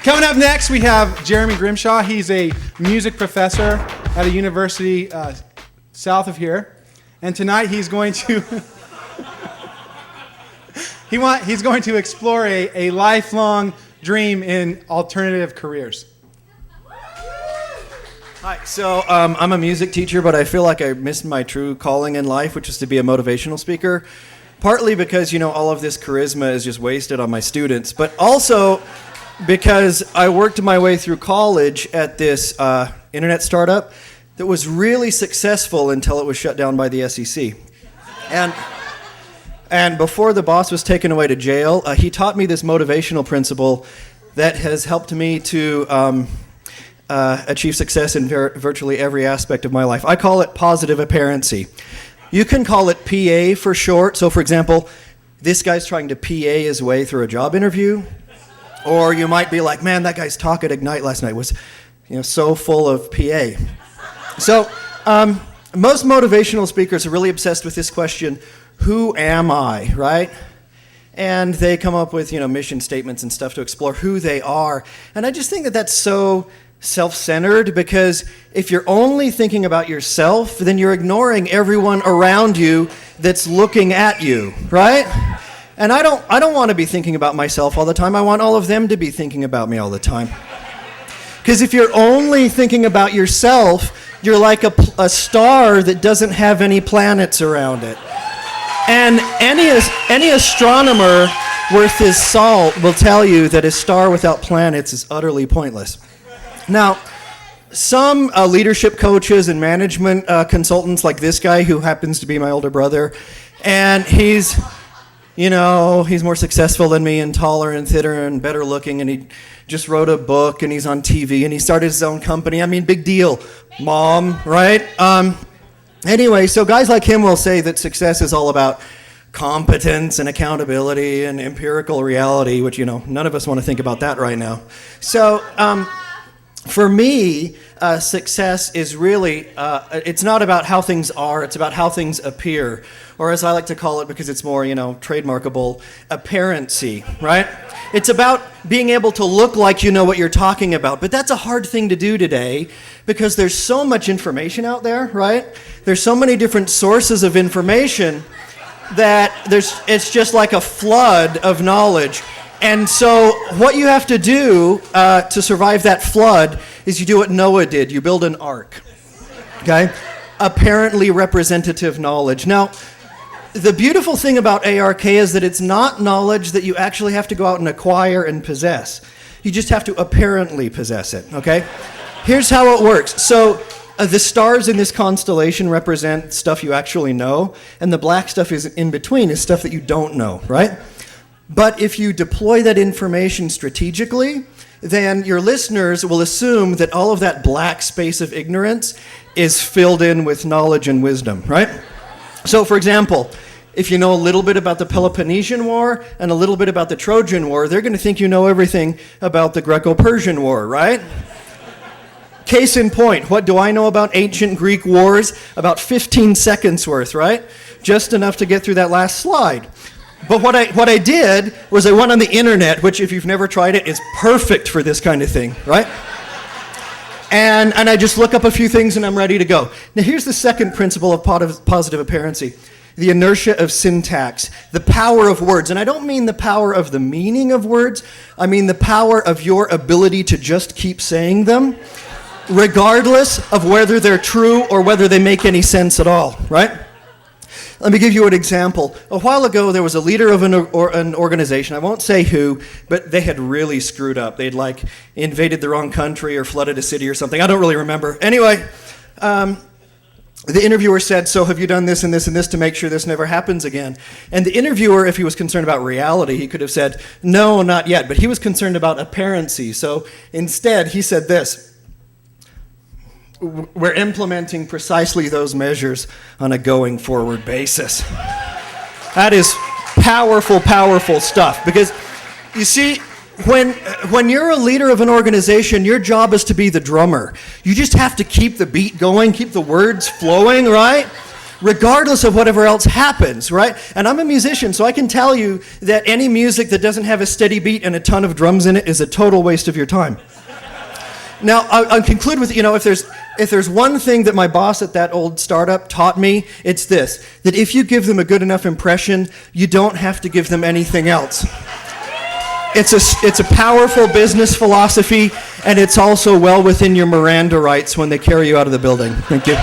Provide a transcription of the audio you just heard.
Coming up next, we have Jeremy Grimshaw. He's a music professor at a university south of here. And tonight he's going to he's going to explore a lifelong dream in alternative careers. Hi, so I'm a music teacher, but I feel like I missed my true calling in life, which is to be a motivational speaker. Partly because, all of this charisma is just wasted on my students, but also because I worked my way through college at this internet startup that was really successful until it was shut down by the SEC. And before the boss was taken away to jail, he taught me this motivational principle that has helped me to achieve success in virtually every aspect of my life. I call it positive apparency. You can call it PA for short. So, for example, this guy's trying to PA his way through a job interview. Or you might be like, man, that guy's talk at Ignite last night was so full of PA. So most motivational speakers are really obsessed with this question, who am I, right? And they come up with mission statements and stuff to explore who they are. And I just think that that's so self-centered, because if you're only thinking about yourself, then you're ignoring everyone around you that's looking at you, right? And I don't want to be thinking about myself all the time. I want all of them to be thinking about me all the time. Because if you're only thinking about yourself, you're like a star that doesn't have any planets around it. And any astronomer worth his salt will tell you that a star without planets is utterly pointless. Now, some leadership coaches and management consultants, like this guy who happens to be my older brother, and he's more successful than me and taller and thinner and better looking, and he just wrote a book and he's on TV and he started his own company. I mean, big deal. Mom, right? Anyway, so guys like him will say that success is all about competence and accountability and empirical reality, which, none of us want to think about that right now. So, for me, success is really, it's not about how things are, it's about how things appear. Or as I like to call it, because it's more, trademarkable, apparency, right? It's about being able to look like you know what you're talking about. But that's a hard thing to do today, because there's so much information out there, right? There's so many different sources of information that it's just like a flood of knowledge. And so what you have to do to survive that flood is you do what Noah did. You build an ark, okay? Apparently representative knowledge. Now, the beautiful thing about ARK is that it's not knowledge that you actually have to go out and acquire and possess. You just have to apparently possess it, okay? Here's how it works. So the stars in this constellation represent stuff you actually know, and the black stuff is in between is stuff that you don't know, right? But if you deploy that information strategically, then your listeners will assume that all of that black space of ignorance is filled in with knowledge and wisdom, right? So, for example, if you know a little bit about the Peloponnesian War and a little bit about the Trojan War, they're going to think you know everything about the Greco-Persian War, right? Case in point, what do I know about ancient Greek wars? About 15 seconds worth, right? Just enough to get through that last slide. But what I did was I went on the internet, which if you've never tried it, is perfect for this kind of thing, right? And I just look up a few things and I'm ready to go. Now here's the second principle of positive apparency. The inertia of syntax, the power of words. And I don't mean the power of the meaning of words, I mean the power of your ability to just keep saying them, regardless of whether they're true or whether they make any sense at all, right? Let me give you an example. A while ago, there was a leader of an organization, I won't say who, but they had really screwed up. They'd invaded the wrong country or flooded a city or something. I don't really remember. Anyway, the interviewer said, so have you done this and this and this to make sure this never happens again? And the interviewer, if he was concerned about reality, he could have said, no, not yet. But he was concerned about apparency. So instead, he said this: we're implementing precisely those measures on a going forward basis. That is powerful, powerful stuff. Because, you see, when you're a leader of an organization, your job is to be the drummer. You just have to keep the beat going, keep the words flowing, right? regardless of whatever else happens, right? And I'm a musician, so I can tell you that any music that doesn't have a steady beat and a ton of drums in it is a total waste of your time. Now, I'll conclude with, if there's one thing that my boss at that old startup taught me, it's this, that if you give them a good enough impression, you don't have to give them anything else. It's a powerful business philosophy, and it's also well within your Miranda rights when they carry you out of the building. Thank you.